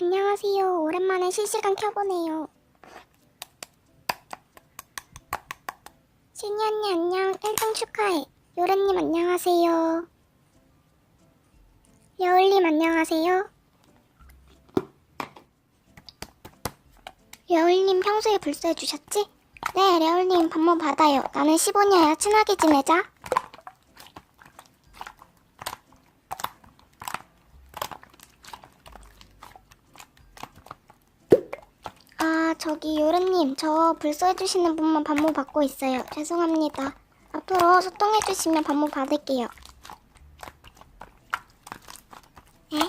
안녕하세요. 오랜만에 실시간 켜보네요. 신이 언니 안녕. 1등 축하해. 요래님 안녕하세요. 여울님 안녕하세요. 여울님 평소에 불쏘해주셨지? 네, 레올님 반모 받아요. 나는 15년이야. 친하게 지내자. 저기 요래님 저 불쏘해주시는 분만 반모 받고 있어요. 죄송합니다. 앞으로 소통해주시면 반모 받을게요. 네?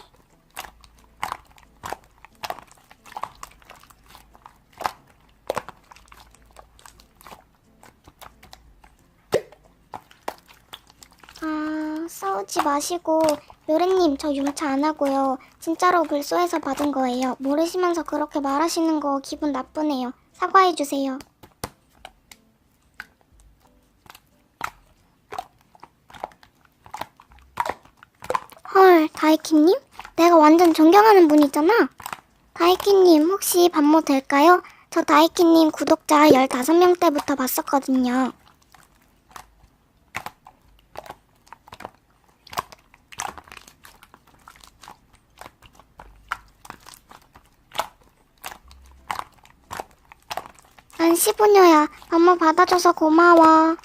싸우지 마시고 요래님 저 융차 안 하고요. 진짜로 불쏘해서 받은 거예요. 모르시면서 그렇게 말하시는 거 기분 나쁘네요. 사과해주세요. 헐, 다이키님? 내가 완전 존경하는 분이잖아. 다이키님 혹시 반모 될까요? 저 다이키님 구독자 15명 때부터 봤었거든요. 난 15녀야. 반모 받아줘서 고마워.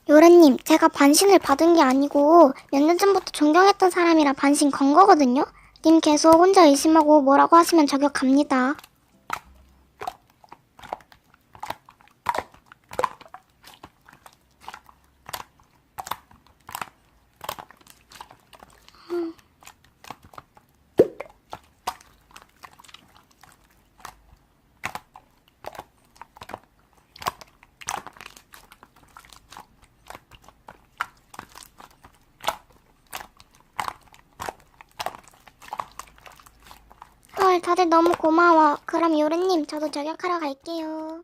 요래님, 제가 반신을 받은 게 아니고 몇 년 전부터 존경했던 사람이라 반신 건 거거든요? 님 계속 혼자 의심하고 뭐라고 하시면 저격 갑니다. 헐, 다들 너무 고마워. 그럼 요래님, 저도 저격하러 갈게요.